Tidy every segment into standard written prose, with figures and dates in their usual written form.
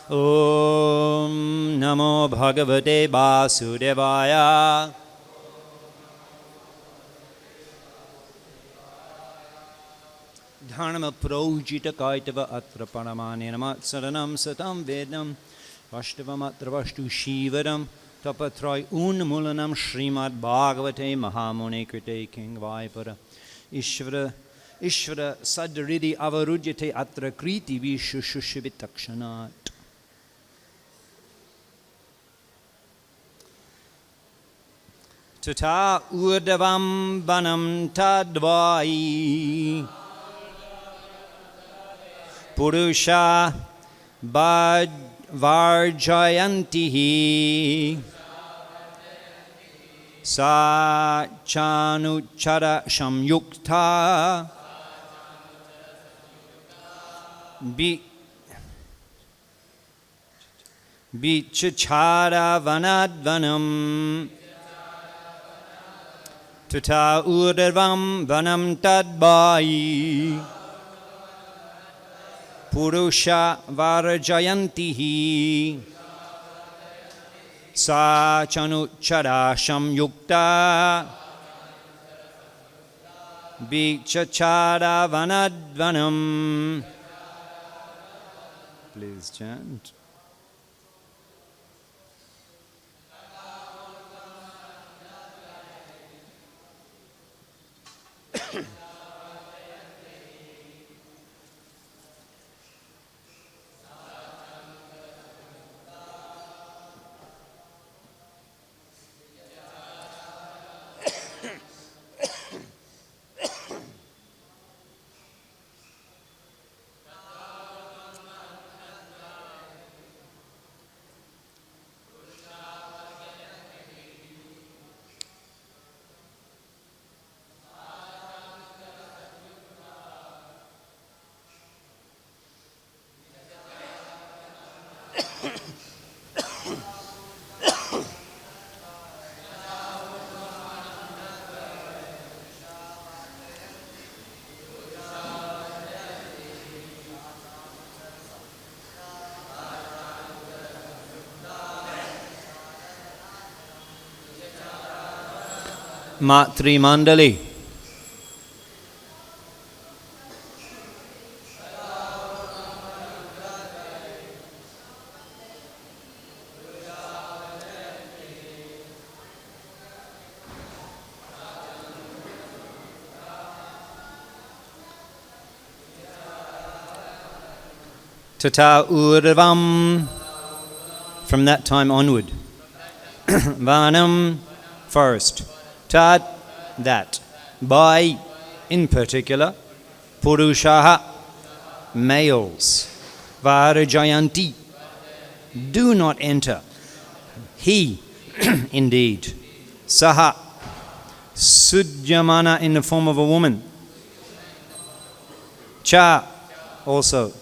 Om Namo Bhagavate Vasudevaya. Dharma projita kaitava atra paramane namatsaranam satam vedam vashtavam atra vashtu shivaram tapatrai unmulanam Srimad Bhagavate Mahamune krite king vaipara Ishvara sadaridi avarujyate atra kriti vishushushivitakshanat. Tata urdavam vanam tadvai Purusha varjayantihi Sa chanuchara shamyukta Bichachara vanadvanam Tata urdavam vanam tadvai Purusha varjayantihi Sa chanuchara shamyukta Bichachara vanadvanam. Please chant. Matri Mandali. Tata Urvam. From that time onward. Vanam, forest. Tat, that. By, in particular. Purushaha, males. Varajayanti, do not enter. He, indeed. Saha, sujyamana, in the form of a woman. Cha, also.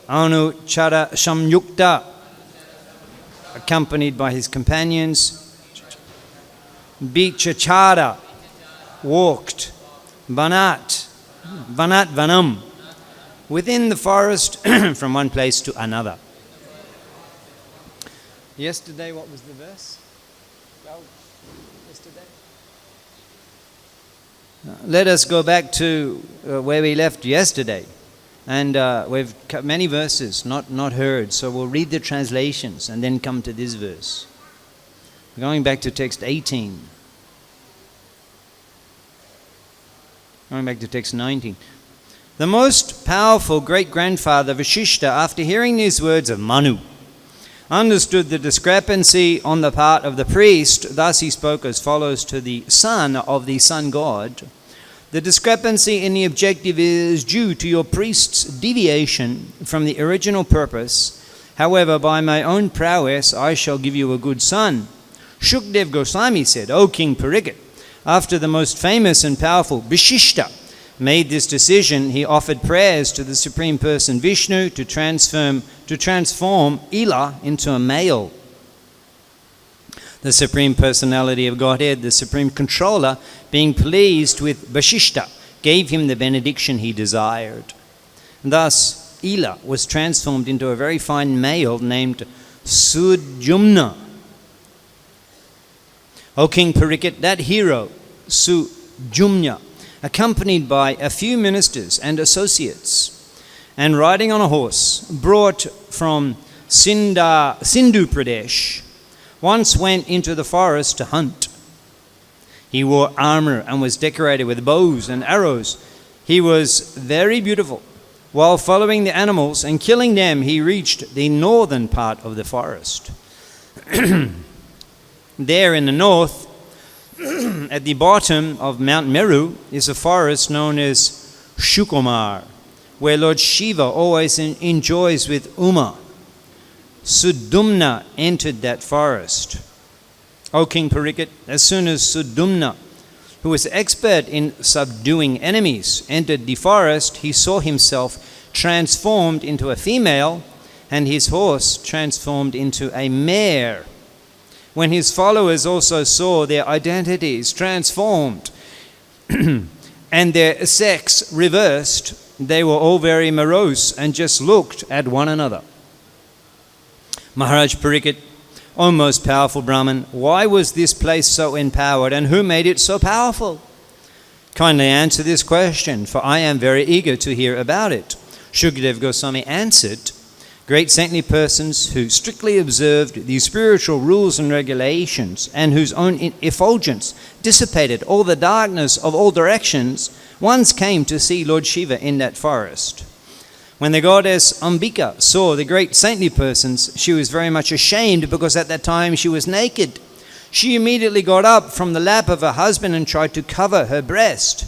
Anuchara shamyukta, accompanied by his companions. Bichachara, walked. Vanat, vanam, within the forest from one place to another. Yesterday, what was the verse? Yesterday? Let us go back to where we left yesterday. And we've many verses not heard, so we'll read the translations and then come to this verse. Going back to text 18. Going back to text 19. The most powerful great-grandfather Vashishta, after hearing these words of Manu, understood the discrepancy on the part of the priest. Thus he spoke as follows to the son of the sun god. The discrepancy in the objective is due to your priest's deviation from the original purpose. However, by my own prowess, I shall give you a good son. Shukdev Goswami said, O King Parikshit, after the most famous and powerful Vashishta made this decision, he offered prayers to the Supreme Person Vishnu to transform Ila into a male. The Supreme Personality of Godhead, the Supreme Controller, being pleased with Vashishta, gave him the benediction he desired. Thus, Ila was transformed into a very fine male named Sujumna. O King Parikshit, that hero, Sujumna, accompanied by a few ministers and associates, and riding on a horse, brought from Sindhu Pradesh, once went into the forest to hunt. He wore armor and was decorated with bows and arrows. He was very beautiful. While following the animals and killing them, he reached the northern part of the forest. There in the north, at the bottom of Mount Meru, is a forest known as Shukumar, where Lord Shiva always enjoys with Uma. Sudumna entered that forest. O King Parikshit, as soon as Sudumna, who was expert in subduing enemies, entered the forest, he saw himself transformed into a female and his horse transformed into a mare. When his followers also saw their identities transformed and their sex reversed, they were all very morose and just looked at one another. Maharaj Parikshit, O most powerful Brahman, why was this place so empowered and who made it so powerful? Kindly answer this question, for I am very eager to hear about it. Shukdev Goswami answered, great saintly persons who strictly observed the spiritual rules and regulations and whose own effulgence dissipated all the darkness of all directions, once came to see Lord Shiva in that forest. When the goddess Ambika saw the great saintly persons, she was very much ashamed because at that time she was naked. She immediately got up from the lap of her husband and tried to cover her breast.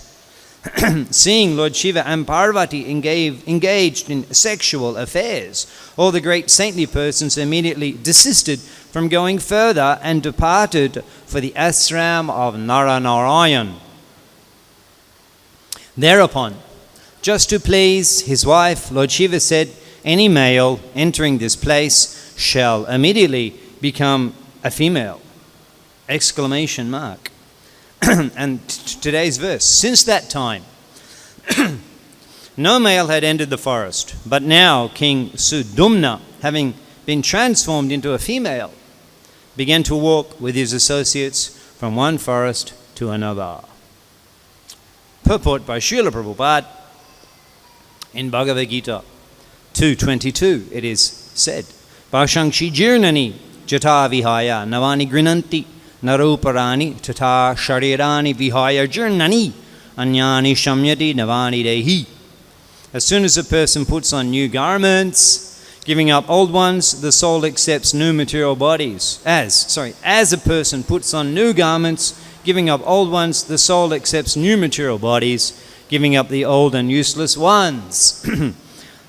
Seeing Lord Shiva and Parvati engaged in sexual affairs, all the great saintly persons immediately desisted from going further and departed for the ashram of Naranarayan. Thereupon, just to please his wife, Lord Shiva said, any male entering this place shall immediately become a female! Exclamation mark. And today's verse, since that time, no male had entered the forest, but now King Sudumna, having been transformed into a female, began to walk with his associates from one forest to another. Purport by Srila Prabhupada. In Bhagavad-Gita 2.22 it is said, Pashangshi jirnani jata vihaya navani grinanti naruparani tata sharirani vihaya jirnani anyani shamyati navani dehi. As soon as a person puts on new garments, giving up old ones, the soul accepts new material bodies. As a person puts on new garments, giving up old ones, the soul accepts new material bodies, giving up the old and useless ones.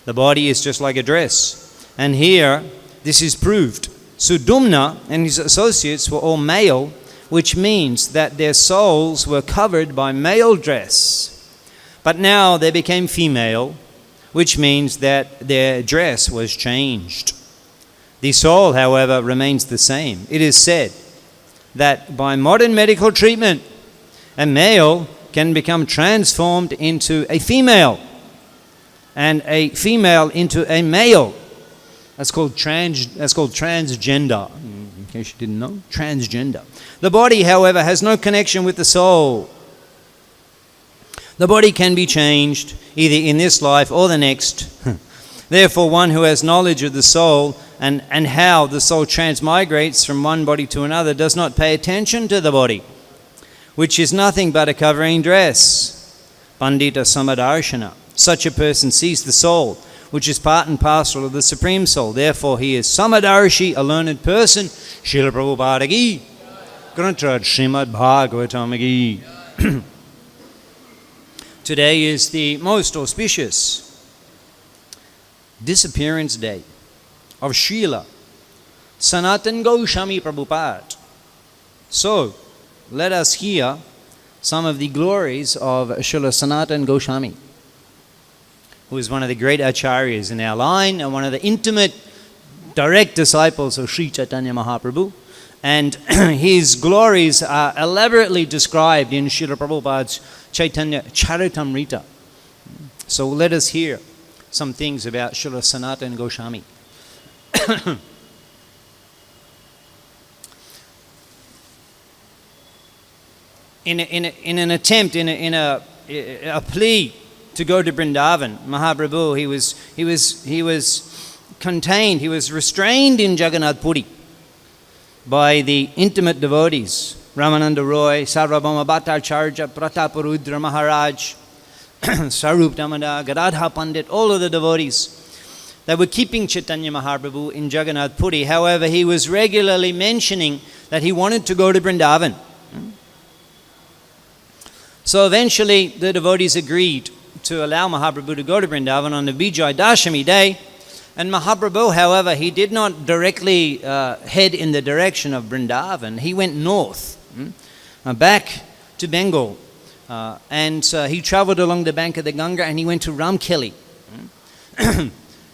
The body is just like a dress. And here, this is proved. Sudumna and his associates were all male, which means that their souls were covered by male dress. But now they became female, which means that their dress was changed. The soul, however, remains the same. It is said that by modern medical treatment, a male can become transformed into a female and a female into a male. That's called transgender. In case you didn't know, transgender. The body, however, has no connection with the soul. The body can be changed either in this life or the next. Therefore, one who has knowledge of the soul and how the soul transmigrates from one body to another does not pay attention to the body, which is nothing but a covering dress. Pandita Samadarshana. Such a person sees the soul, which is part and parcel of the Supreme Soul. Therefore, he is Samadarshi, a learned person. Srila Prabhupada ki. Grantrad Srimad Bhagavatam ki. Today is the most auspicious disappearance day of Srila Sanatana Goswami Prabhupada. So, let us hear some of the glories of Srila Sanatana Goswami, who is one of the great acharyas in our line and one of the intimate, direct disciples of Sri Chaitanya Mahaprabhu. And his glories are elaborately described in Srila Prabhupada's Chaitanya Charitamrita. So let us hear some things about Srila Sanatana Goswami. In an attempt, in a plea to go to Vrindavan, Mahaprabhu, he was contained, he was restrained in Jagannath Puri by the intimate devotees, Ramananda Roy, Sarvabhauma Bhattacharya, Prataparudra Maharaj, Sarup Damada, Gadadha Pandit, all of the devotees. They were keeping Chaitanya Mahaprabhu in Jagannath Puri. However, he was regularly mentioning that he wanted to go to Vrindavan. So eventually the devotees agreed to allow Mahaprabhu to go to Vrindavan on the Vijay Dashami day. And Mahaprabhu, however, he did not directly head in the direction of Vrindavan. He went north, back to Bengal. And he traveled along the bank of the Ganga and he went to Ramkeli.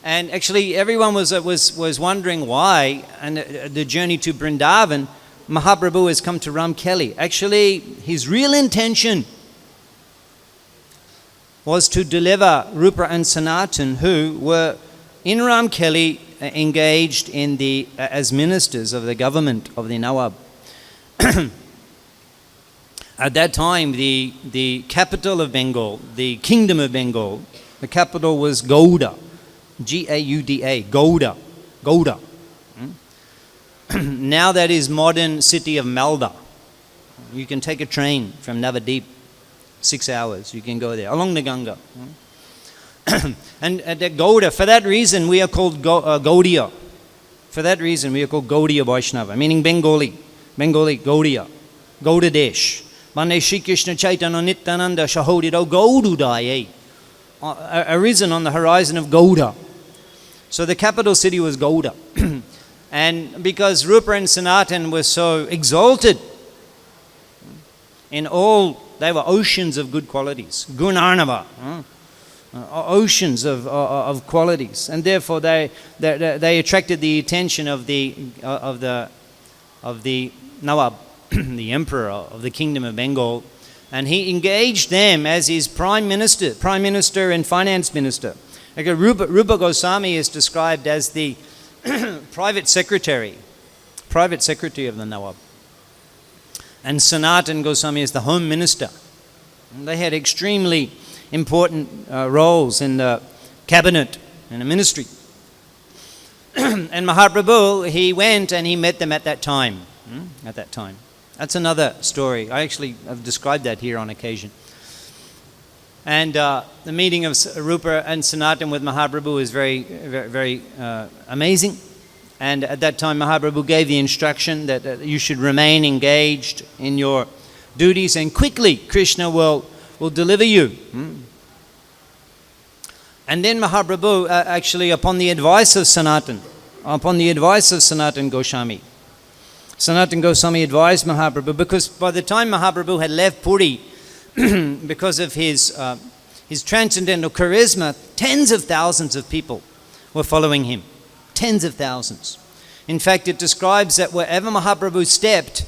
And actually everyone was wondering why, and the journey to Vrindavan, Mahaprabhu has come to Ramkeli. Actually, his real intention was to deliver Rupa and Sanatan, who were in Ramkeli engaged in as ministers of the government of the Nawab. At that time, the capital of Bengal, the kingdom of Bengal, the capital was Gouda, G-A-U-D-A, Gouda. Now that is modern city of Malda. You can take a train from Navadip, 6 hours, you can go there, along the Ganga. And at Gouda, for that reason we are called Gaudiya. For that reason we are called Gaudiya Vaishnava, meaning Bengali, Gaudiya, Gauda Desh. Mane Shri Krishna Chaitanya Nityananda Shahodiro Gaududaye, arisen on the horizon of Gouda. So the capital city was Gouda. And because Rupa and Sanatan were so exalted in all, they were oceans of good qualities, Gunarnava, oceans of qualities, and therefore they attracted the attention of the Nawab, the emperor of the kingdom of Bengal, and he engaged them as his prime minister and finance minister. Okay, Rupa Goswami is described as the private secretary of the Nawab. And Sanatana Goswami is the home minister. And they had extremely important roles in the cabinet and the ministry. And Mahaprabhu, he went and he met them at that time. That's another story. I actually have described that here on occasion. And the meeting of Rupa and Sanatana with Mahaprabhu is very, very, very amazing. And at that time, Mahaprabhu gave the instruction that you should remain engaged in your duties, and quickly Krishna will deliver you. And then Mahaprabhu, actually upon the advice of Sanatana Goswami, Sanatana Goswami advised Mahaprabhu, because by the time Mahaprabhu had left Puri, because of his transcendental charisma, tens of thousands of people were following him. Tens of thousands. In fact, it describes that wherever Mahaprabhu stepped,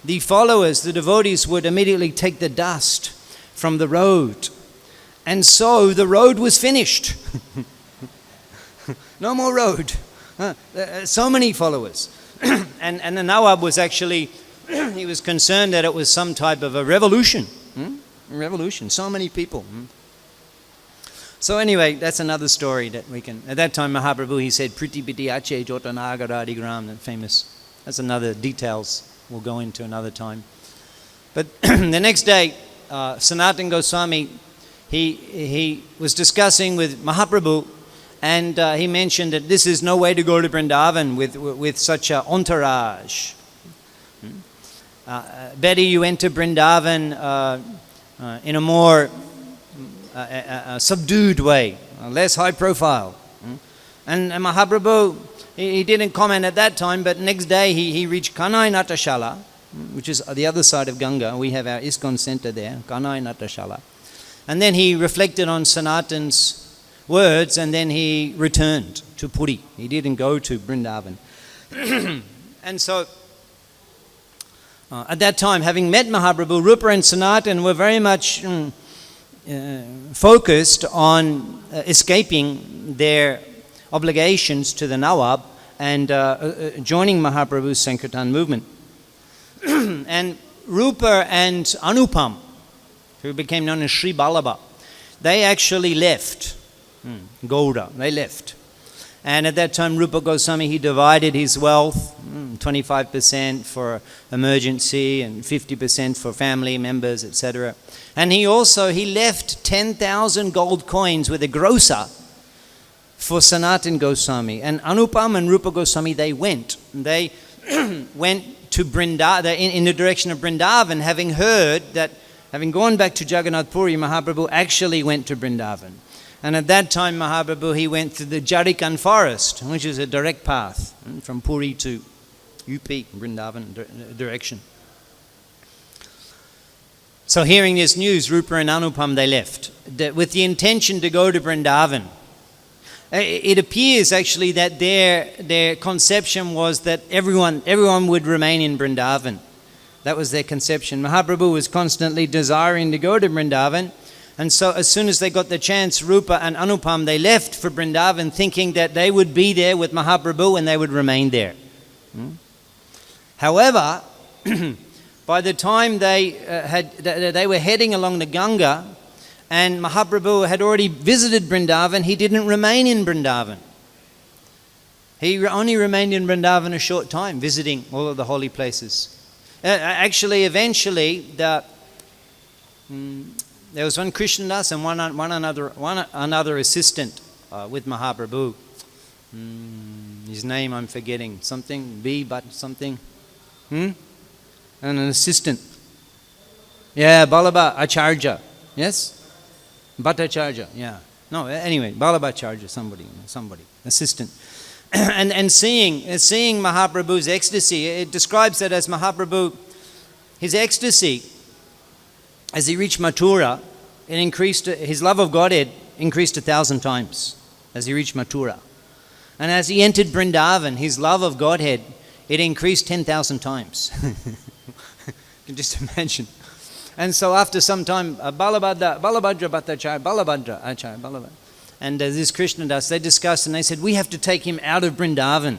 the followers, the devotees, would immediately take the dust from the road. And so the road was finished. No more road. So many followers. And the Nawab was actually, he was concerned that it was some type of a revolution. Revolution. So many people. So anyway, that's another story that we can... At that time, Mahaprabhu, he said, Priti Piti Ache Jotanagaradi Gram, famous. That's another details we'll go into another time. But the next day, Sanatana Goswami, he was discussing with Mahaprabhu, and he mentioned that this is no way to go to Vrindavan with such an entourage. Better you enter Vrindavan in a more subdued way, less high profile. And Mahaprabhu, he didn't comment at that time, but next day he reached Kanai Natashala, which is the other side of Ganga. We have our ISKCON center there, Kanai Natashala. And then he reflected on Sanatana's words, and then he returned to Puri. He didn't go to Vrindavan. And so, at that time, having met Mahaprabhu, Rupa and Sanatana were very much focused on escaping their obligations to the Nawab and joining Mahaprabhu's Sankirtan movement. And Rupa and Anupam, who became known as Sri Ballabha, they actually left Gauda. They left. And at that time, Rupa Goswami, he divided his wealth, 25% for emergency and 50% for family members, etc. And he left 10,000 gold coins with a grocer for Sanatana Goswami. And Anupam and Rupa Goswami, they went. They went to Vrindavan, in the direction of Vrindavan, having heard that, having gone back to Jagannath Puri, Mahaprabhu actually went to Vrindavan. And at that time, Mahaprabhu, he went through the Jarikan forest, which is a direct path from Puri to UP, Vrindavan direction. So hearing this news, Rupa and Anupam, they left with the intention to go to Vrindavan. It appears actually that their conception was that everyone would remain in Vrindavan. That was their conception. Mahaprabhu was constantly desiring to go to Vrindavan. And so as soon as they got the chance, Rupa and Anupam, they left for Vrindavan thinking that they would be there with Mahaprabhu and they would remain there. However, by the time they were heading along the Ganga and Mahaprabhu had already visited Vrindavan, he didn't remain in Vrindavan. He only remained in Vrindavan a short time, visiting all of the holy places. Actually, eventually, there was one Krishnadas and one another assistant with Mahaprabhu. His name I'm forgetting. Something but something. And an assistant. Yeah, Balaba Acharya. Yes, Bhattacharya. Yeah. No. Anyway, Balaba Acharya. Somebody. Assistant. and seeing Mahaprabhu's ecstasy, it describes that as Mahaprabhu, his ecstasy. As he reached Mathura, it increased, his love of Godhead increased 1,000 times as he reached Mathura. And as he entered Vrindavan, his love of Godhead, it increased 10,000 times. You can just imagine. And so after some time, Balabhadra Bhattacharya, Balabhadra. And this Krishnadas, they discussed and they said, we have to take him out of Vrindavan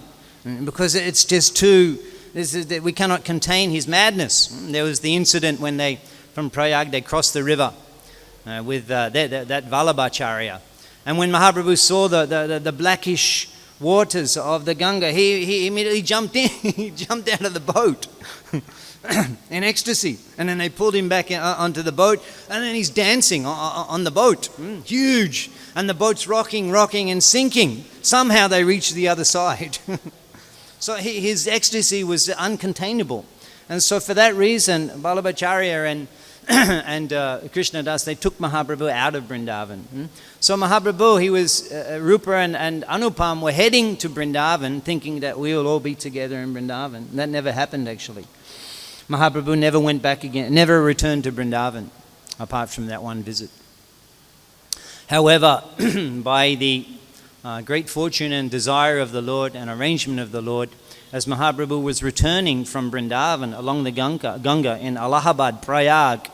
because it's just too, we cannot contain his madness. There was the incident when from Prayag, they crossed the river with that Vallabhacharya. And when Mahaprabhu saw the blackish waters of the Ganga, he immediately jumped in. He jumped out of the boat in ecstasy. And then they pulled him back onto the boat. And then he's dancing on the boat. Huge. And the boat's rocking and sinking. Somehow they reached the other side. So his ecstasy was uncontainable. And so for that reason, Vallabhacharya and Krishnadas, they took Mahaprabhu out of Vrindavan. So Mahaprabhu, Rupa and Anupam were heading to Vrindavan thinking that we will all be together in Vrindavan. That never happened actually. Mahaprabhu never went back again, never returned to Vrindavan apart from that one visit. However, by the great fortune and desire of the Lord and arrangement of the Lord, as Mahaprabhu was returning from Vrindavan along the Ganga in Allahabad, Prayag,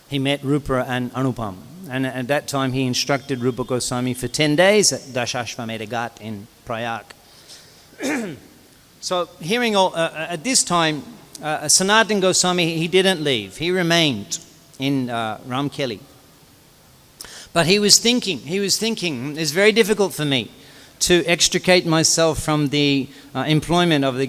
he met Rupa and Anupam. And at that time he instructed Rupa Goswami for 10 days at Dashashvamedha Ghat in Prayag. So hearing all, at this time, Sanatana Goswami, he didn't leave. He remained in Ramkeli. But he was thinking, it's very difficult for me to extricate myself from the employment of the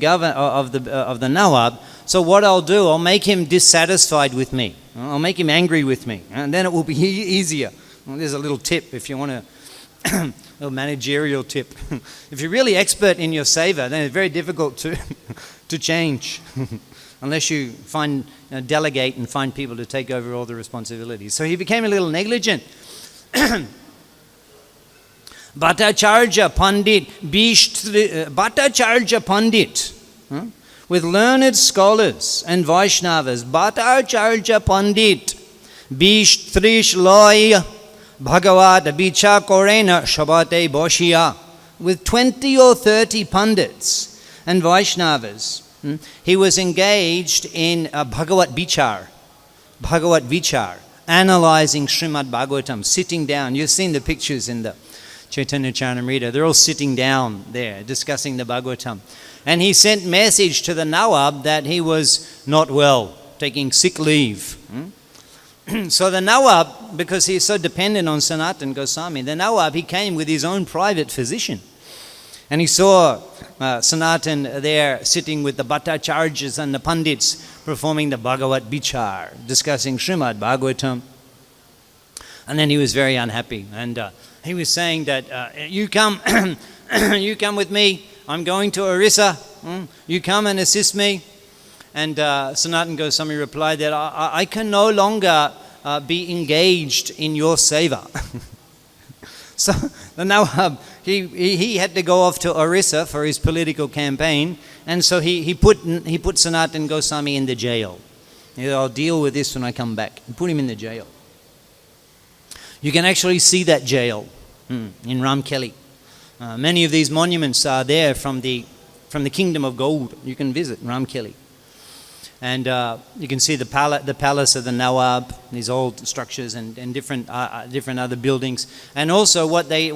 Nawab. So what I'll do, I'll make him dissatisfied with me. I'll make him angry with me, and then it will be easier. Well, there's a little tip if you want a little managerial tip. If you're really expert in your seva, then it's very difficult to change, unless you delegate and find people to take over all the responsibilities. So he became a little negligent. Bhattacharya Pandit, with learned scholars and Vaishnavas, Bhattacharya Pandit, Bishtrish Loy, Bhagavad Bicha Korena Shabate Boshia, with 20 or 30 Pandits and Vaishnavas. He was engaged in Bhagavad Vichar, analyzing Srimad Bhagavatam, sitting down. You've seen the pictures in the Chaitanya Charitamrita. They're all sitting down there discussing the Bhagavatam. And he sent message to the Nawab that he was not well, taking sick leave. So the Nawab, because he's so dependent on Sanatana Goswami, the Nawab, he came with his own private physician. And he saw Sanatana there sitting with the Bhattacharjas and the Pandits performing the Bhagavad Vichar, discussing Srimad Bhagavatam. And then he was very unhappy. And he was saying that, you come you come with me. I'm going to Orissa. You come and assist me. And Sanatana Goswami replied that I can no longer be engaged in your seva. So the Nawab, he had to go off to Orissa for his political campaign, and so he put Sanatana Goswami in the jail. He said, I'll deal with this when I come back. And put him in the jail. You can actually see that jail in Ramkelli. Many of these monuments are there from the Kingdom of Gold. You can visit Ramkelli. And you can see the palace of the Nawab, these old structures and different other buildings, and also what they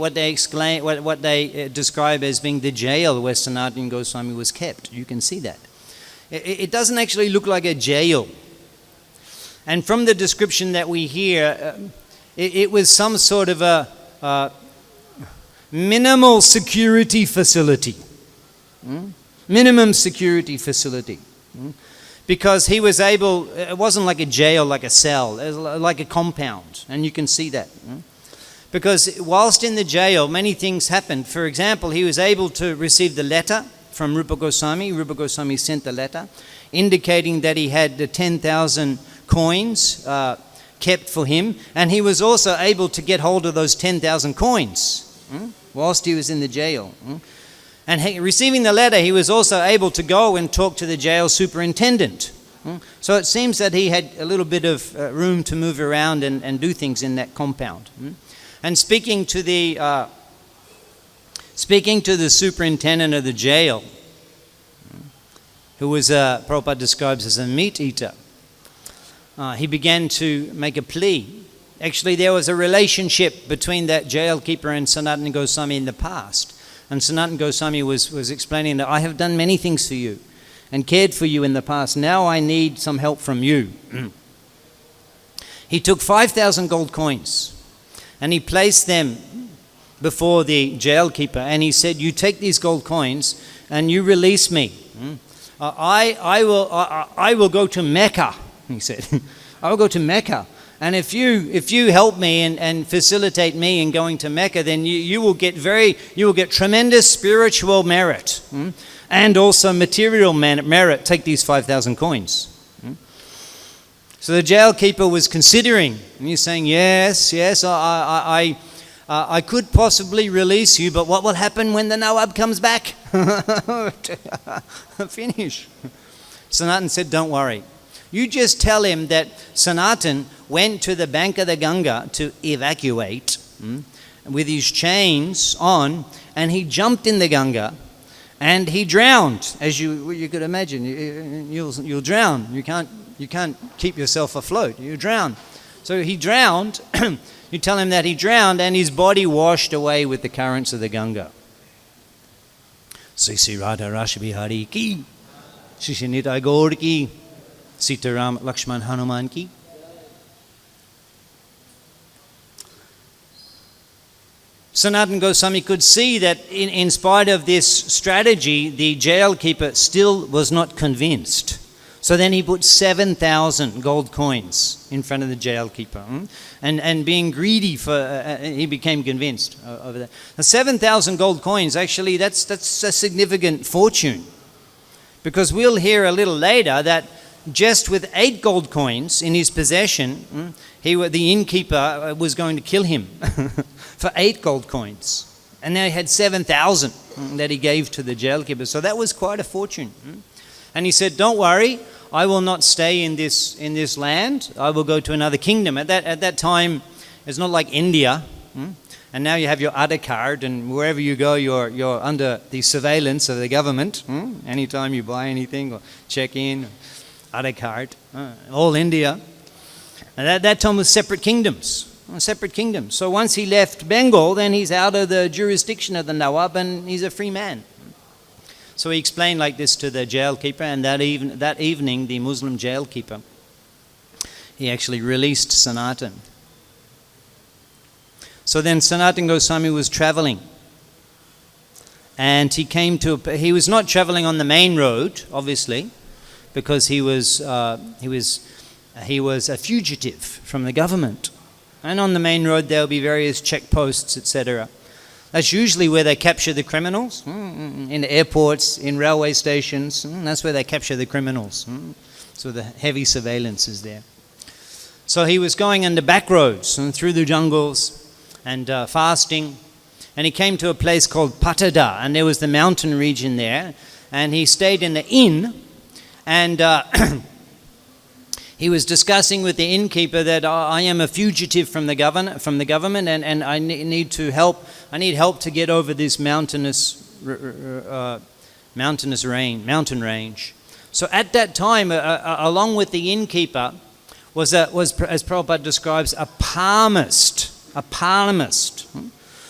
describe as being the jail where Sanatana Goswami was kept. You can see that. It doesn't actually look like a jail. And from the description that we hear, it was some sort of a minimal security facility. Minimum security facility. Because he was able, it wasn't like a jail, like a cell, it was like a compound, and you can see that. Because whilst in the jail, many things happened. For example, he was able to receive the letter from Rupa Goswami. Rupa Goswami sent the letter, indicating that he had the 10,000 coins kept for him, and he was also able to get hold of those 10,000 coins whilst he was in the jail. And receiving the letter, he was also able to go and talk to the jail superintendent. So it seems that he had a little bit of room to move around and do things in that compound. And speaking to the superintendent of the jail, who was Prabhupada describes as a meat eater, he began to make a plea. Actually, there was a relationship between that jail keeper and Sanatana Goswami in the past. And Sanatana Goswami was explaining that I have done many things for you and cared for you in the past. Now I need some help from you. He took 5,000 gold coins and he placed them before the jail keeper, and he said, you take these gold coins and you release me. I will go to Mecca, he said. I will go to Mecca. And if you help me and facilitate me in going to Mecca, then you will get tremendous spiritual merit and also material merit. Take these 5,000 coins. So the jail keeper was considering, and he's saying, yes, I could possibly release you, but what will happen when the Nawab comes back? Finish. Sanatana said, don't worry. You just tell him that Sanatana went to the bank of the Ganga to evacuate with his chains on, and he jumped in the Ganga and he drowned. As you could imagine, you'll drown. You can't keep yourself afloat. You drown. So he drowned. You tell him that he drowned, and his body washed away with the currents of the Ganga. Sri Radha Rash Bihari ki, Shri Nitai Gaur ki, Sita Ram Lakshman Hanuman ki. Sanatana Goswami could see that in spite of this strategy, the jail keeper still was not convinced. So then he put 7,000 gold coins in front of the jail keeper. And being greedy, he became convinced over that. The 7,000 gold coins, actually, that's a significant fortune. Because we'll hear a little later that just with 8 gold coins in his possession, the innkeeper was going to kill him for 8 gold coins. And now he had 7,000 that he gave to the jail keeper. So that was quite a fortune. And he said, don't worry, I will not stay in this land. I will go to another kingdom. At that time, it's not like India. And now you have your Aadhaar card, and wherever you go, you're under the surveillance of the government. Anytime you buy anything or check in, Aadhaar card, all India. And at that time was separate kingdoms. So once he left Bengal, then he's out of the jurisdiction of the Nawab and he's a free man. So he explained like this to the jailkeeper, and that evening the Muslim jailkeeper, he actually released Sanatan. So then Sanatana Goswami was traveling, and he was not traveling on the main road, obviously, because he was a fugitive from the government. And on the main road there will be various checkposts, etc. That's usually where they capture the criminals, in airports, in railway stations. That's where they capture the criminals. So the heavy surveillance is there. So he was going on the back roads and through the jungles and fasting. And he came to a place called Patada, and there was the mountain region there. And he stayed in the inn, and he was discussing with the innkeeper that I am a fugitive from the government, and I need help to get over this mountain range. So at that time, along with the innkeeper, was as Prabhupada describes, a palmist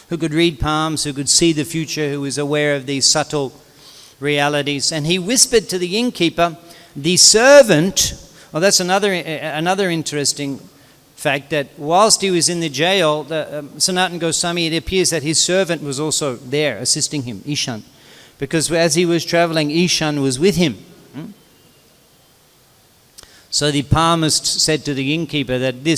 who could read palms, who could see the future, who was aware of these subtle realities. And he whispered to the innkeeper, the servant. Well, that's another interesting fact, that whilst he was in the jail, Sanatana Goswami, it appears that his servant was also there assisting him, Ishan, because as he was traveling, Ishan was with him. So the palmist said to the innkeeper that the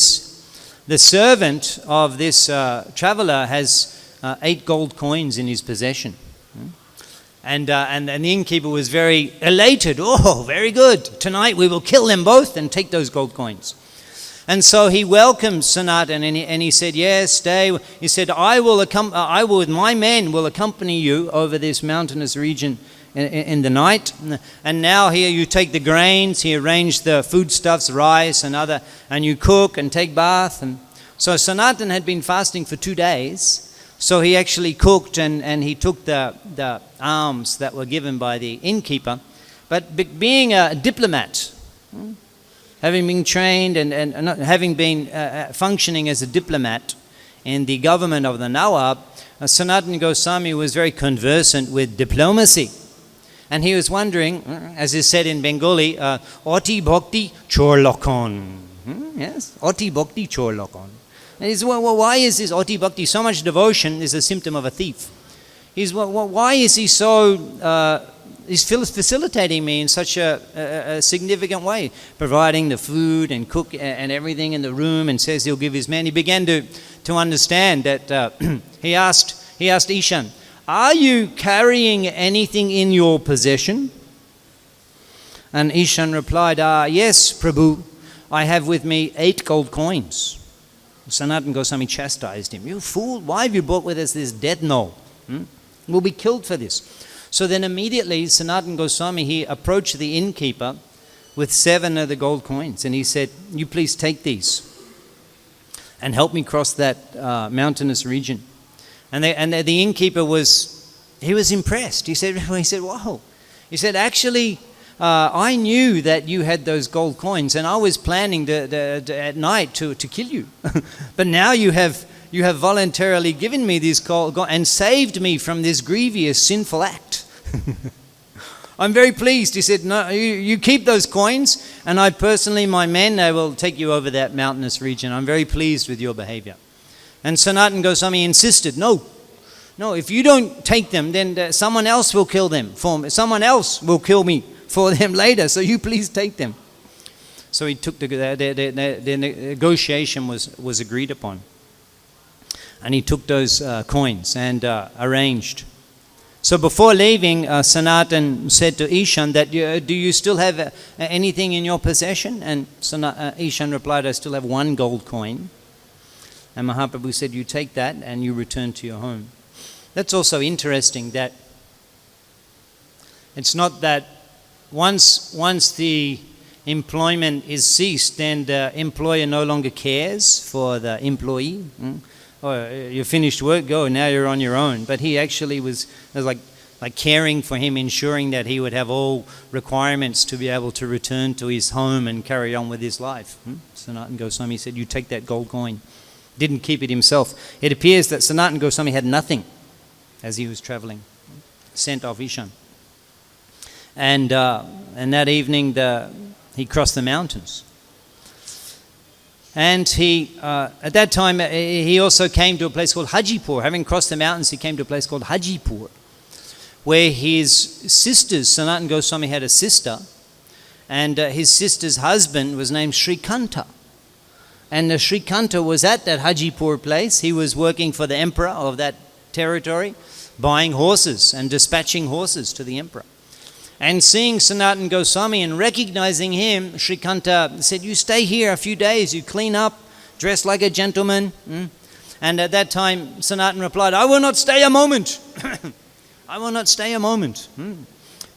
servant of this traveler has 8 gold coins in his possession. And the innkeeper was very elated. Oh, very good. Tonight we will kill them both and take those gold coins. And so he welcomed Sanatana, and he said, yes, stay. He said, I with my men will accompany you over this mountainous region in the night. And now here you take the grains, he arranged the foodstuffs, rice and you cook and take bath. And so Sanatana had been fasting for 2 days. So he actually cooked and he took the alms that were given by the innkeeper. But being a diplomat, having been trained and having been functioning as a diplomat in the government of the Nawab, Sanatana Goswami was very conversant with diplomacy. And he was wondering, as is said in Bengali, Oti Bhakti Chor Lokon. Yes, Oti Bhakti Chor Lokon. Well, why is this Oti Bhakti? So much devotion is a symptom of a thief. Why is he so... he's facilitating me in such a significant way, providing the food and cook and everything in the room, and says he'll give his man. He began to understand that he asked Ishan, are you carrying anything in your possession? And Ishan replied, yes, Prabhu, I have with me 8 gold coins. Sanatana Goswami chastised him. You fool, why have you brought with us this death knell? We'll be killed for this. So then immediately Sanatana Goswami, he approached the innkeeper with 7 of the gold coins, and he said, you please take these and help me cross that mountainous region. And the innkeeper was impressed. He said, whoa. He said, actually, I knew that you had those gold coins, and I was planning at night to kill you. But now you have voluntarily given me these gold and saved me from this grievous sinful act. I'm very pleased. He said, no, you keep those coins, and I personally, my men, I will take you over that mountainous region. I'm very pleased with your behavior. And Sanatana Goswami insisted, no, if you don't take them, then someone else will kill them for me. Someone else will kill me for them later, so you please take them. So he took the negotiation was agreed upon. And he took those coins and arranged. So before leaving, Sanatan said to Ishan that, do you still have anything in your possession? And Ishan replied, I still have 1 gold coin. And Mahaprabhu said, you take that and you return to your home. That's also interesting, that it's not that once the employment is ceased, then the employer no longer cares for the employee. Or you finished work, go, now you're on your own. But he actually was like like caring for him, ensuring that he would have all requirements to be able to return to his home and carry on with his life. Sanatana Goswami said, you take that gold coin. Didn't keep it himself. It appears that Sanatana Goswami had nothing as he was traveling, sent off Ishan. And that evening he crossed the mountains. And he, at that time, he also came to a place called Hajipur. Having crossed the mountains, he came to a place called Hajipur, where his sisters, Sanatana Goswami had a sister, and his sister's husband was named Srikanta. And Srikanta was at that Hajipur place. He was working for the emperor of that territory, buying horses and dispatching horses to the emperor. And seeing Sanatana Goswami and recognizing him, Srikanta said, you stay here a few days, you clean up, dress like a gentleman. And at that time, Sanatana replied, I will not stay a moment. I will not stay a moment.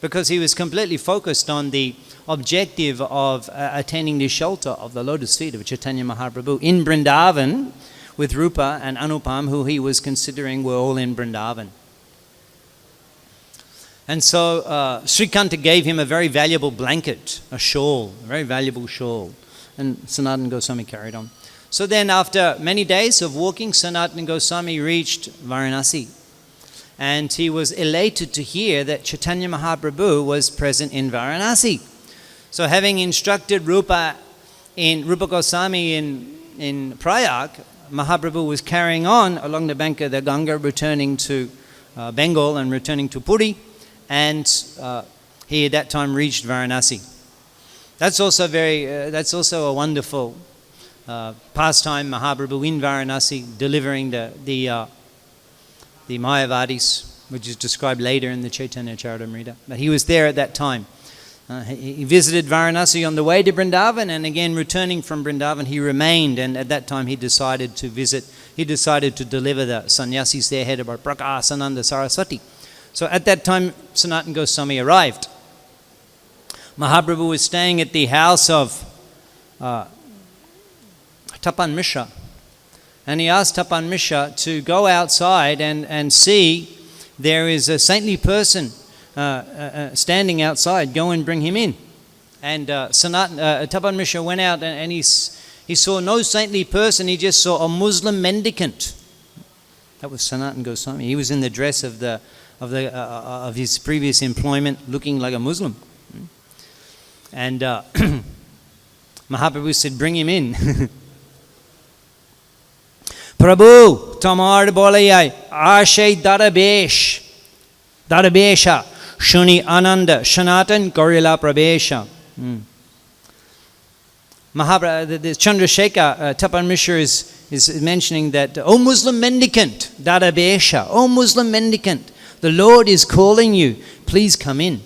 Because he was completely focused on the objective of attaining the shelter of the lotus feet of Chaitanya Mahaprabhu in Vrindavan with Rupa and Anupam, who he was considering were all in Vrindavan. And so Srikanta gave him a very valuable blanket, a shawl, a very valuable shawl. And Sanatana Goswami carried on. So then after many days of walking, Sanatana Goswami reached Varanasi. And he was elated to hear that Chaitanya Mahaprabhu was present in Varanasi. So having instructed Rupa Goswami in Prayag, Mahaprabhu was carrying on along the bank of the Ganga, returning to Bengal and returning to Puri. And he at that time reached Varanasi. That's also a wonderful pastime. Mahaprabhu in Varanasi delivering the Mayavadis, which is described later in the Chaitanya Charitamrita. But he was there at that time. He visited Varanasi on the way to Vrindavan, and again returning from Vrindavan he remained, and at that time he decided to deliver the sannyasis there headed by Prakasananda Saraswati. So at that time, Sanatana Goswami arrived. Mahaprabhu was staying at the house of Tapan Mishra. And he asked Tapan Mishra to go outside and see there is a saintly person standing outside. Go and bring him in. And Tapan Mishra went out and he saw no saintly person. He just saw a Muslim mendicant. That was Sanatana Goswami. He was in the dress of his previous employment, looking like a Muslim. And Mahaprabhu said, bring him in. Prabhu, tamar bolayai, ashay darabesha, shuni ananda, shanatan gorila prabesha. Mahaprabhu, the Chandrasekhar, Tapan Mishra is mentioning that, O Muslim mendicant, darabesha, O Muslim mendicant, the Lord is calling you. Please come in.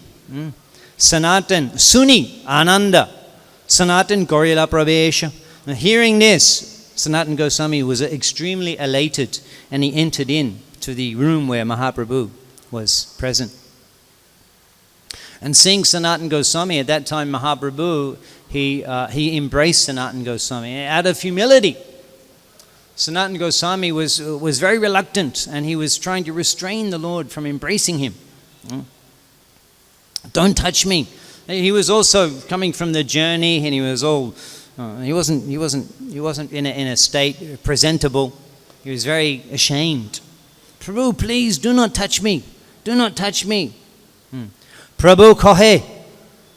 Sanatan, Suni, Ananda, Sanatan Gorila Pravesha. Now, hearing this, Sanatana Goswami was extremely elated, and he entered in to the room where Mahaprabhu was present. And seeing Sanatana Goswami, at that time Mahaprabhu, he embraced Sanatana Goswami out of humility. Sanatana Goswami was very reluctant, and he was trying to restrain the Lord from embracing him. Don't touch me. He was also coming from the journey, and he was all he wasn't in a state presentable. He was very ashamed. Prabhu, please do not touch me. Do not touch me. Prabhu kohe.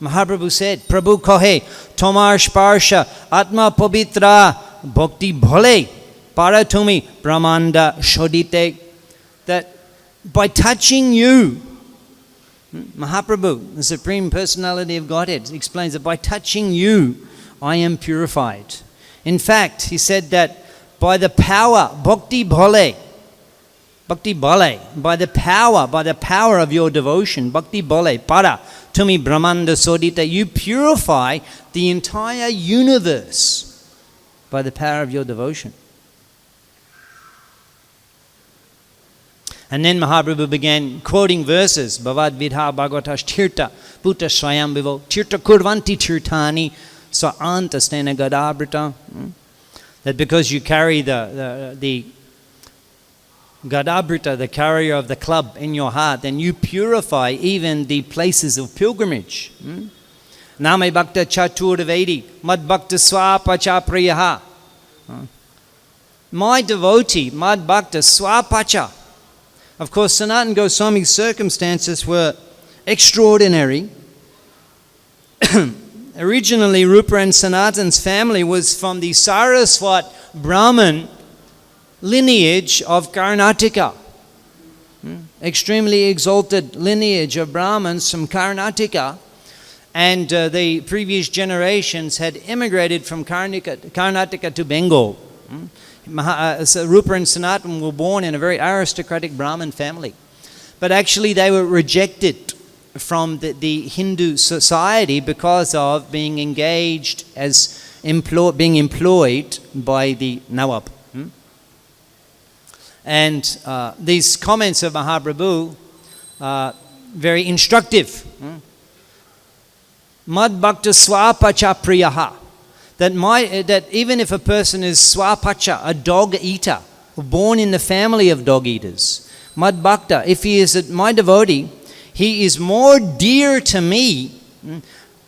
Mahaprabhu said, Prabhu kohe, tomar sparsha atma pavitra bhakti bhole paratumi brahmanda shodite. That by touching you, Mahaprabhu, the Supreme Personality of Godhead, explains that by touching you, I am purified. In fact, he said that by the power, bhakti bhole, by the power of your devotion, bhakti bhole, para, tumi brahmanda sodita, you purify the entire universe by the power of your devotion. And then Mahaprabhu began quoting verses, Bhavad Vidha Bhagavatash Tirtha, Bhuta Swayam Vivo, Tirtha Kurvanti Tirthani, Sa Anta Stena Gadabrita. That because you carry the Gadabrita, the carrier of the club in your heart, then you purify even the places of pilgrimage. Name Bhakta Chaturvedi, Mad Bhakta Swapacha Priyaha. My devotee, Mad Bhakta Swapacha. Of course, Sanatana Goswami's circumstances were extraordinary. Originally, Rupa and Sanatana's family was from the Saraswat Brahmin lineage of Karnataka. Extremely exalted lineage of Brahmins from Karnataka. And the previous generations had immigrated from Karnataka to Bengal. So Rupa and Sanatana were born in a very aristocratic Brahmin family. But actually they were rejected from the Hindu society because of being engaged as being employed by the Nawab. And these comments of Mahaprabhu are very instructive. Mad Bhakta Swapacha Priyaha. That even if a person is Swapacha, a dog eater, born in the family of dog eaters, Mad Bhakta, if he is my devotee, he is more dear to me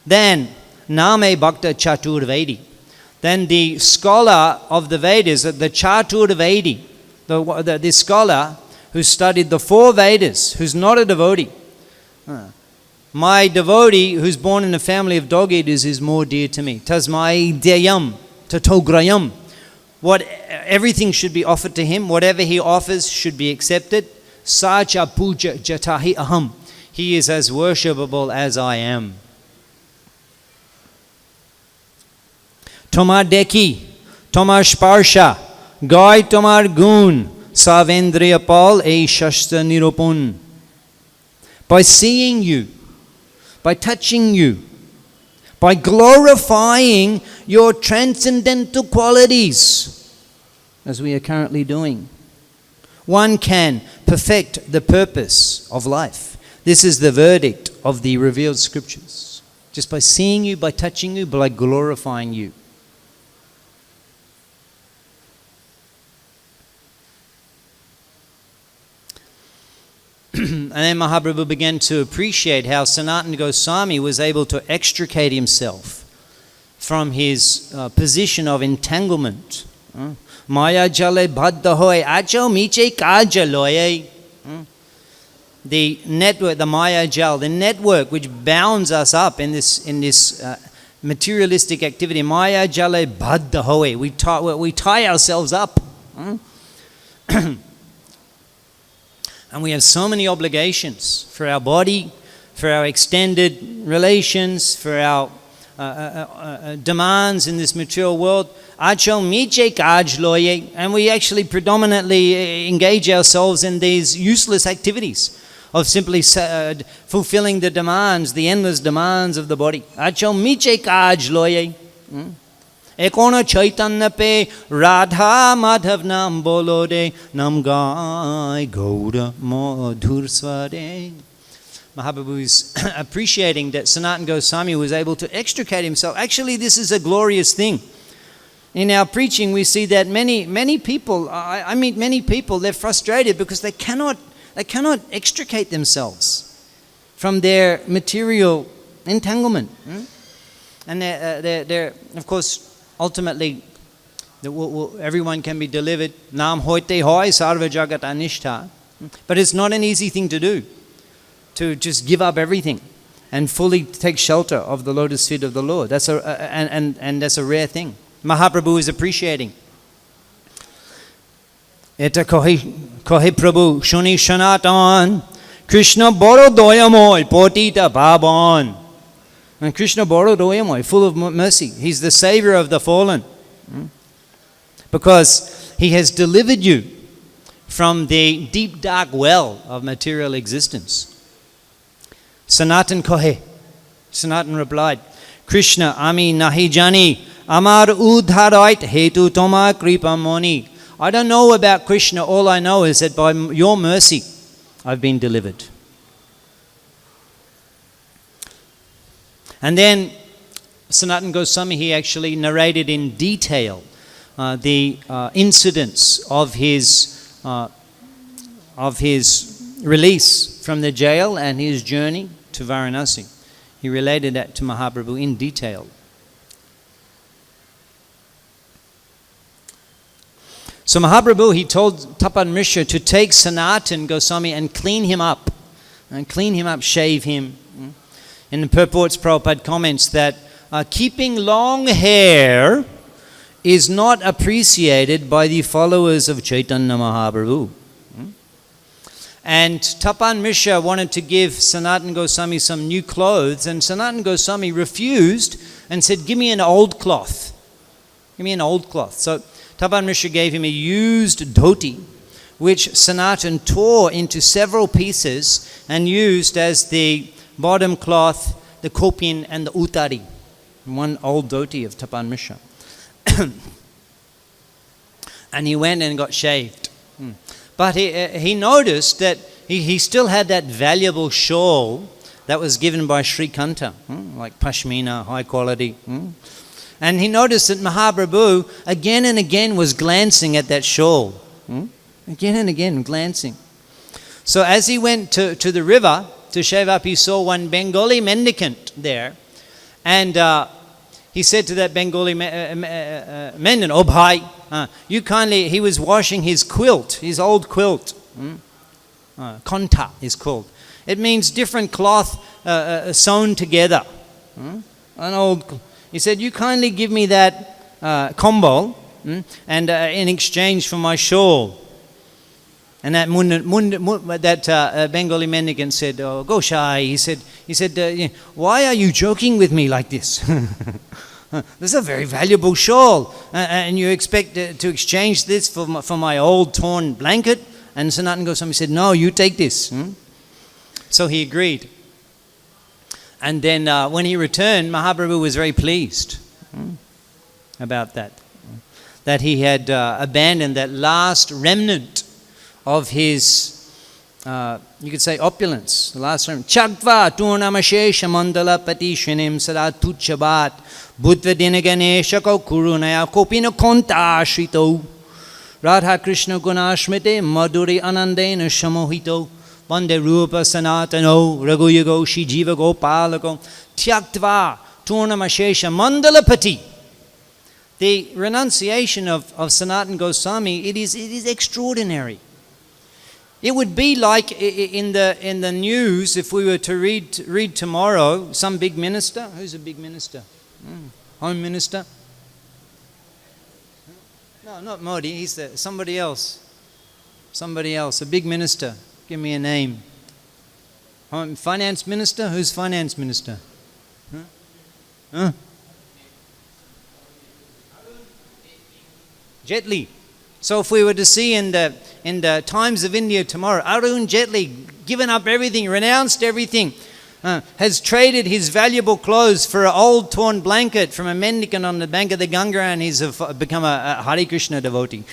than Name Bhakta Chaturvedi, than the scholar of the Vedas, the Chaturvedi, the scholar who studied the 4 Vedas, who's not a devotee. My devotee who's born in a family of dog eaters is more dear to me. Tasmai deyam tatograyam. Everything should be offered to him. Whatever he offers should be accepted. Sacha puja jatahi aham. He is as worshipable as I am. Tomar deki, tomar sparsha, gai tomar gun, savendriya pal e shashta nirupun. By seeing you, by touching you, by glorifying your transcendental qualities, as we are currently doing, one can perfect the purpose of life. This is the verdict of the revealed scriptures. Just by seeing you, by touching you, by glorifying you. And then Mahaprabhu began to appreciate how Sanatana Goswami was able to extricate himself from his position of entanglement. Maya jale bhaddha hoy acho miche kajaloye. The network, the Maya Jal, the network which bounds us up in this materialistic activity. Maya Jale Bhaddha Hoye. We tie ourselves up. And we have so many obligations for our body, for our extended relations, for our demands in this material world. And we actually predominantly engage ourselves in these useless activities of simply fulfilling the demands, the endless demands of the body. Ekona Chaitanya pe Radha Madhav nam bolode nam gai Gauda madhur sware. Mahaprabhu is appreciating that Sanatana Goswami was able to extricate himself. Actually, this is a glorious thing. In our preaching, we see that many people, I meet many people, they're frustrated because they cannot extricate themselves from their material entanglement. And they're of course, ultimately, everyone can be delivered. Nam hoite hoy sarva jagat anishtha. But it's not an easy thing to do, to just give up everything and fully take shelter of the lotus feet of the Lord. That's and that's a rare thing. Mahaprabhu is appreciating. Eta kohi Prabhu shuni Sanatan Krishna boro doyamoy potita bhaban. And Krishna boro doyamoy, full of mercy. He's the savior of the fallen. Because he has delivered you from the deep dark well of material existence. Sanatan kohe. Sanatan replied, Krishna ami nahi jani amar udharait hetu toma kripa moni. I don't know about Krishna. All I know is that by your mercy, I've been delivered. And then Sanatana Goswami, he actually narrated in detail the incidents of his of his release from the jail and his journey to Varanasi. He related that to Mahaprabhu in detail. So Mahaprabhu, he told Tapan Mishra to take Sanatana Goswami and clean him up. Shave him. In the purports, Prabhupada comments that keeping long hair is not appreciated by the followers of Chaitanya Mahaprabhu. And Tapan Mishra wanted to give Sanatana Goswami some new clothes, and Sanatana Goswami refused and said, give me an old cloth. Give me an old cloth. So Tapan Mishra gave him a used dhoti, which Sanatana tore into several pieces and used as the bottom cloth, the kopin and the utari. One old dhoti of Tapan Mishra. And he went and got shaved. But he noticed that he still had that valuable shawl that was given by Sri Kanta, like pashmina, high quality. And he noticed that Mahaprabhu again and again was glancing at that shawl. Again and again glancing. So as he went to the river to shave up, he saw one Bengali mendicant there. And he said to that Bengali mendicant, "Oh bhai, you kindly," he was washing his quilt, his old quilt. Konta is called. It means different cloth sewn together. An old. He said, "You kindly give me that kombol, and in exchange for my shawl." And that Bengali mendicant said, "Oh, go shy." He said, "Why are you joking with me like this? This is a very valuable shawl, and you expect to exchange this for my old torn blanket?" And Sanatana Goswami said, "No, you take this." So he agreed. And then when he returned, Mahaprabhu was very pleased about that. That he had abandoned that last remnant of his, you could say, opulence. The last remnant. Chakva turnamashesha mandala pati shrinim sada tuchabat buddha dinaganesha kau kurunaya kopina konta ashrito Radha Krishna gunashmite madhuri anandena shamohito Vande Rupa Sanatano Raghuyugo Shijiva Gopalago Tyaktva Turnamashesha Mandalapati. The renunciation of Sanatana Goswami, it is extraordinary. It would be like in the news if we were to read tomorrow some big minister. Who's a big minister? Home minister? No, not Modi. He's somebody else. Somebody else. A big minister. Give me a name. Finance minister? Who's finance minister? Jet Li. So if we were to see in the Times of India tomorrow, Arun Jetli given up everything, renounced everything, has traded his valuable clothes for an old torn blanket from a mendicant on the bank of the Ganga, and he's become a Hare Krishna devotee.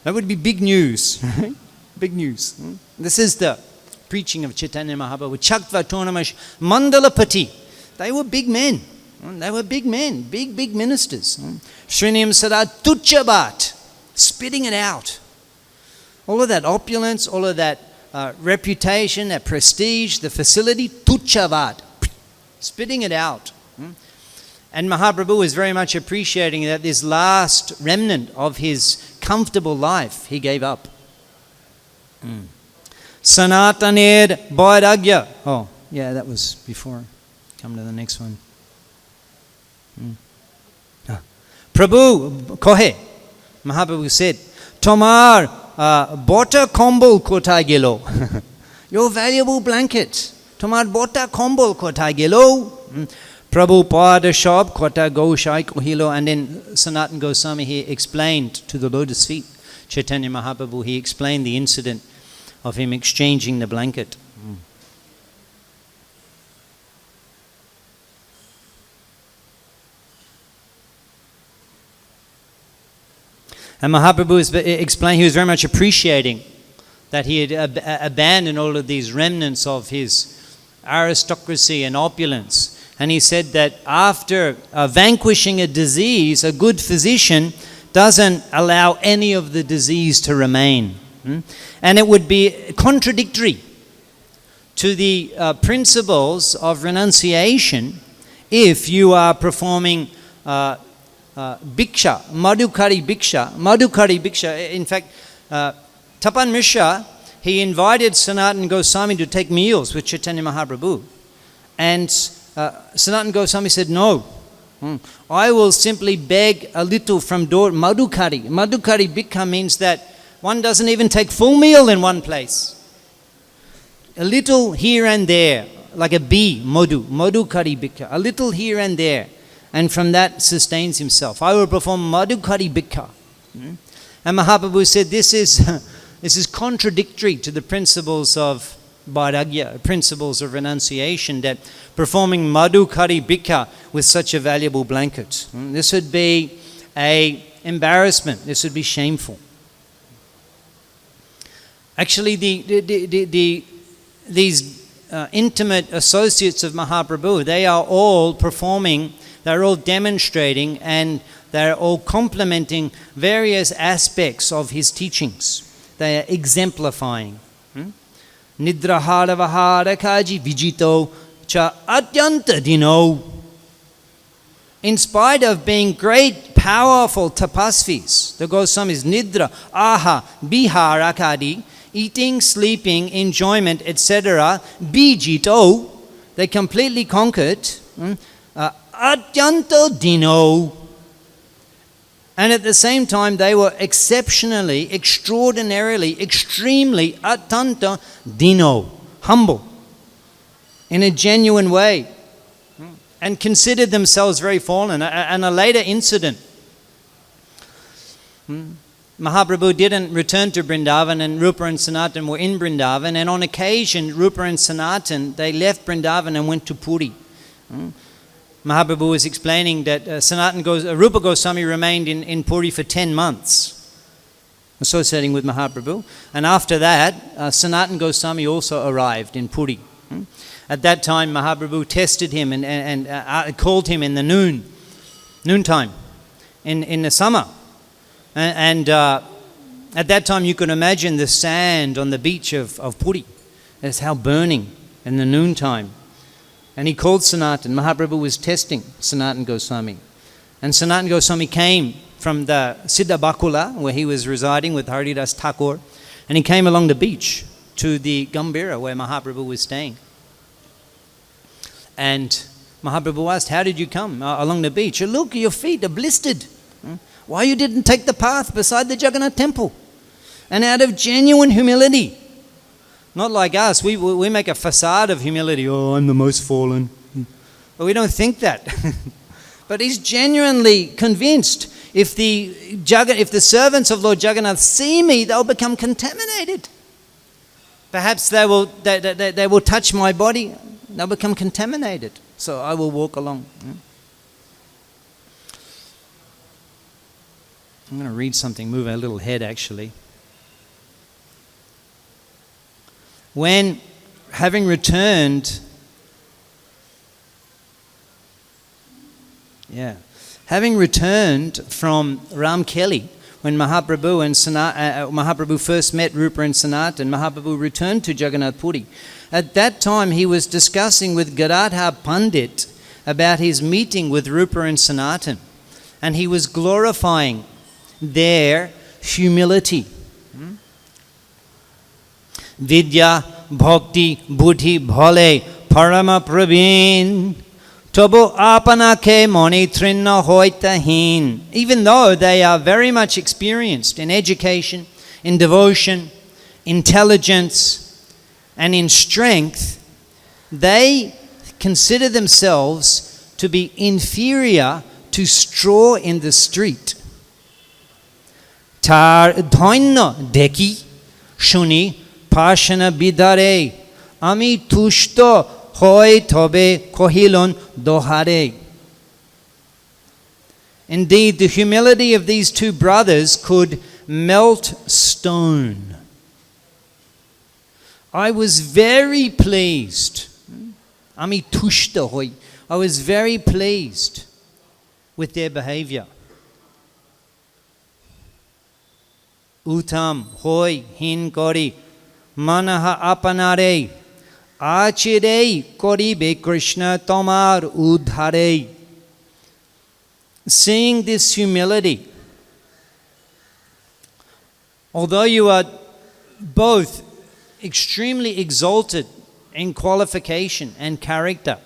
That would be big news, right? Big news. This is the preaching of Chaitanya Mahaprabhu. Chakva Turnamash Mandalapati. They were big men. They were big men, big ministers. Shrinim Sada Tuchabat. Spitting it out. All of that opulence, all of that reputation, that prestige, the facility, Tuchavat. Spitting it out. And Mahaprabhu was very much appreciating that this last remnant of his comfortable life he gave up. Sanataned Vairagya. Oh, yeah, that was before. Come to the next one. Prabhu, kohe. Mahaprabhu said, Tomar bota kombol kotay gelo. Your valuable blanket. Tomar bota kombol kotay gelo. Prabhupada Shab Kota Goshai Kohilo. And then Sanatana Goswami, he explained to the lotus feet. Chaitanya Mahaprabhu, he explained the incident of him exchanging the blanket. And Mahaprabhu explained, he was very much appreciating that he had abandoned all of these remnants of his aristocracy and opulence. And he said that after vanquishing a disease, a good physician doesn't allow any of the disease to remain. And it would be contradictory to the principles of renunciation if you are performing bhiksha, madhukari bhiksha. In fact, Tapan Mishra, he invited Sanatana Goswami to take meals with Chaitanya Mahaprabhu. And Sanatana Goswami said, no, I will simply beg a little from door. Madhukari bhiksha means that one doesn't even take full meal in one place. A little here and there, like a bee, madhukari bhiksha, a little here and there. And from that sustains himself. I will perform madhukari bhiksha. And Mahaprabhu said, this is contradictory to the principles of vairagya, principles of renunciation, that performing madhukari bhiksha with such a valuable blanket. This would be an embarrassment. This would be shameful. Actually, these intimate associates of Mahaprabhu, they are all performing, they're all demonstrating, and they're all complementing various aspects of his teachings. They are exemplifying. Nidrahara vahara kaji vijito cha atyanta dino. In spite of being great, powerful tapasvis, the Goswamis, nidra, aha, bihara kadi, eating, sleeping, enjoyment, etc., bijito, they completely conquered. Atyanta dino. And at the same time, they were exceptionally, extraordinarily, extremely atanta dino, humble, in a genuine way, and considered themselves very fallen. And a later incident, Mahaprabhu didn't return to Vrindavan, and Rupa and Sanatana were in Vrindavan, and on occasion, Rupa and Sanatana, they left Vrindavan and went to Puri. Mahaprabhu was explaining that Rupa Goswami remained in Puri for 10 months, associating with Mahaprabhu. And after that, Sanatana Goswami also arrived in Puri. At that time, Mahaprabhu tested him and called him in the noontime, in the summer. And at that time, you could imagine the sand on the beach of Puri. That's how burning in the noontime. And he called Sanatana. Mahaprabhu was testing Sanatana Goswami. And Sanatana Goswami came from the Siddha Bakula, where he was residing with Haridas Thakur. And he came along the beach to the Gambhira, where Mahaprabhu was staying. And Mahaprabhu asked, how did you come along the beach? Look, your feet are blistered. Why you didn't take the path beside the Jagannath temple? And out of genuine humility, not like us, we make a facade of humility. Oh, I'm the most fallen. But we don't think that. But he's genuinely convinced, if the servants of Lord Jagannath see me, they'll become contaminated. Perhaps they will touch my body, they'll become contaminated. So I will walk along. I'm going to read something, move our little head actually. When, having returned from Ramkeli, when Mahaprabhu first met Rupa and Sanatana, Mahaprabhu returned to Jagannath Puri. At that time, he was discussing with Gadadhar Pandit about his meeting with Rupa and Sanatana, and he was glorifying their humility. Vidya, bhakti, buddhi, bhale, parama praveen, tobo apanake moni trinna hoitahin. Even though they are very much experienced in education, in devotion, intelligence, and in strength, they consider themselves to be inferior to straw in the street. Tar dhainna deki shuni pashana bidare ami tushto hoy tobe kohilon dohare. Indeed, the humility of these two brothers could melt stone. I was very pleased. Ami tushto hoy. I was very pleased with their behavior. utam hoi hin kori manaha apanare achire koribe Krishna tomar udhare. Seeing this humility, although you are both extremely exalted in qualification and character,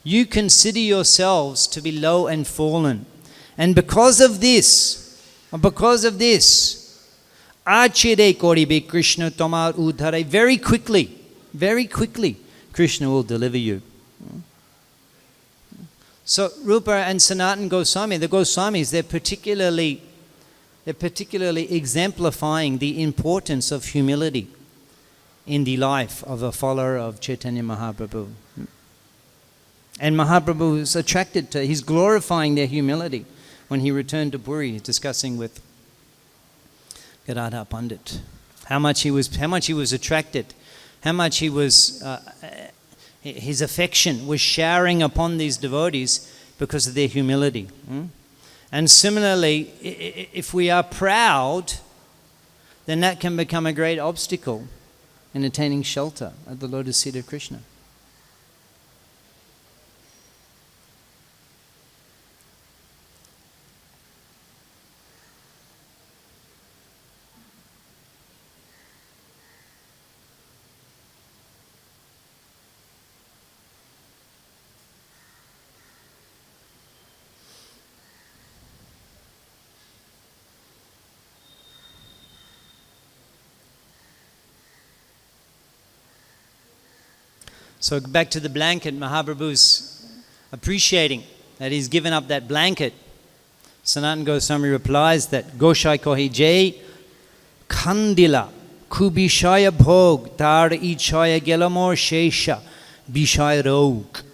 you consider yourselves to be low and fallen. And because of this, Achire koribe Krishna tomar udhare, very quickly, Krishna will deliver you. So Rupa and Sanatana Goswami, the Goswamis, they're particularly exemplifying the importance of humility in the life of a follower of Chaitanya Mahaprabhu. And Mahaprabhu is attracted to, he's glorifying their humility when he returned to Puri, discussing with Gadadhar Pandit how much he was attracted, how much he was, his affection was showering upon these devotees because of their humility. And similarly, if we are proud, then that can become a great obstacle in attaining shelter at the lotus feet of Krishna. So back to the blanket, Mahaprabhu's appreciating that he's given up that blanket. Sanatana Goswami replies that Goshai kohi jay khandila kubishaya bhog tar ichaya gelamor shesha bishaya rog.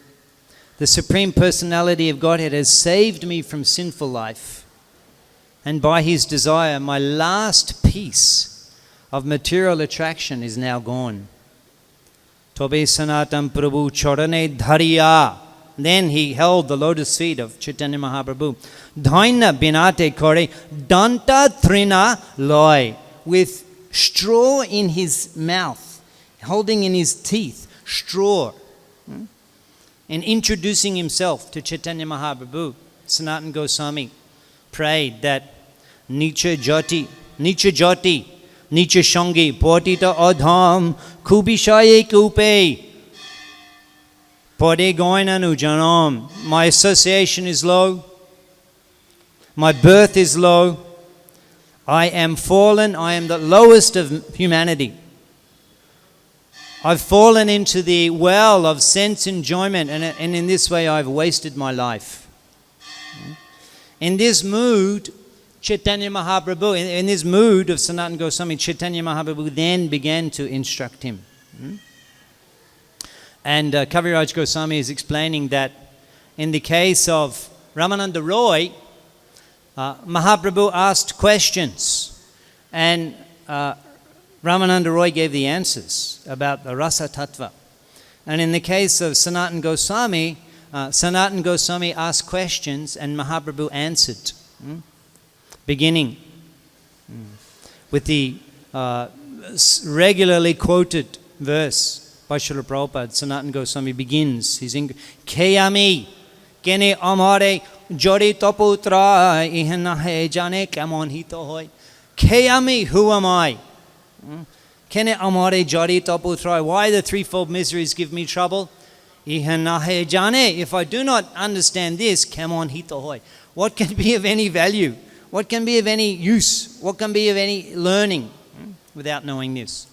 The Supreme Personality of Godhead has saved me from sinful life, and by his desire my last piece of material attraction is now gone. Tobe Sanatan Prabhu Chorane Dhariya. Then he held the lotus feet of Chaitanya Mahaprabhu. Dhaina binate kore danta trina loy. With straw in his mouth, holding in his teeth straw. And introducing himself to Chaitanya Mahaprabhu, Sanatana Goswami prayed that Nicha Jati, Nicha Shangi, Potita Adham, Kubishaye Kupe, Pode Goinanu Janam. My association is low, my birth is low, I am fallen, I am the lowest of humanity. I've fallen into the well of sense enjoyment, and in this way I've wasted my life. In this mood, Chaitanya Mahaprabhu, in this mood of Sanatana Goswami, Chaitanya Mahaprabhu then began to instruct him. And Kaviraj Goswami is explaining that in the case of Ramananda Roy, Mahaprabhu asked questions, and Ramananda Roy gave the answers about the rasa tattva. And in the case of Sanatana Goswami asked questions and Mahaprabhu answered. Beginning with the regularly quoted verse by Srila Prabhupada, Sanatana Goswami begins his Kayami Kene Amare Jori Toputra Ihanahe Jane Kamon Hito Hoy. Kayami, who am I? Kene Amare Jori Toputra. Why the threefold miseries give me trouble? Ihanahe Jane. If I do not understand this, Kamon Hito Hoy. What can be of any value? What can be of any use? What can be of any learning without knowing this?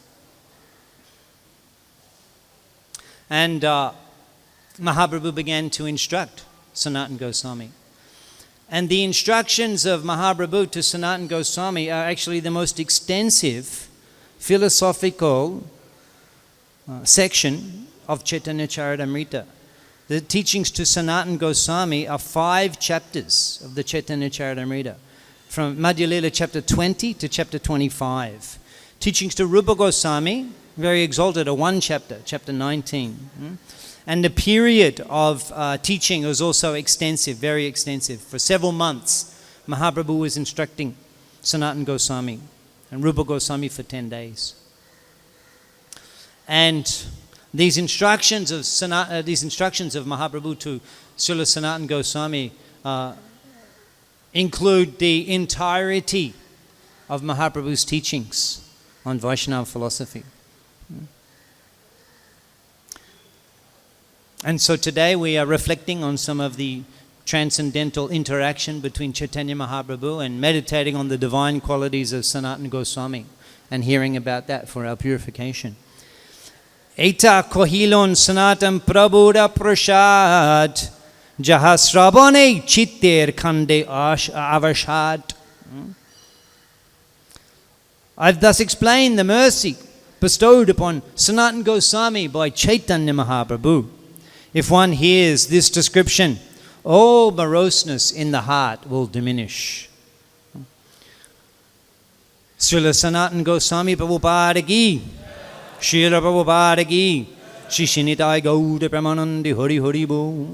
And Mahaprabhu began to instruct Sanatana Goswami. And the instructions of Mahaprabhu to Sanatana Goswami are actually the most extensive philosophical section of Chaitanya Charitamrita. The teachings to Sanatana Goswami are 5 chapters of the Chaitanya Charitamrita, from Madhya Lila chapter 20 to chapter 25. Teachings to Rupa Goswami, very exalted, are 1 chapter, chapter 19. And the period of teaching was also extensive, very extensive. For several months, Mahaprabhu was instructing Sanatana Goswami and Rupa Goswami for 10 days. And these instructions of Mahaprabhu to Srila Sanatana Goswami include the entirety of Mahaprabhu's teachings on Vaishnava philosophy. And so today we are reflecting on some of the transcendental interaction between Chaitanya Mahaprabhu and meditating on the divine qualities of Sanatana Goswami and hearing about that for our purification. Eta kohilon Sanatan Prabhuda Prashad Jahasrabane Chitter Khande Avashad. I've thus explained the mercy bestowed upon Sanatana Goswami by Chaitanya Mahaprabhu. If one hears this description, all moroseness in the heart will diminish. Srila Sanatana Goswami Prabhupada ki, Srila Prabhupada ki, Shri Shinitai Gauda Pramanandi Hari Hari Bo.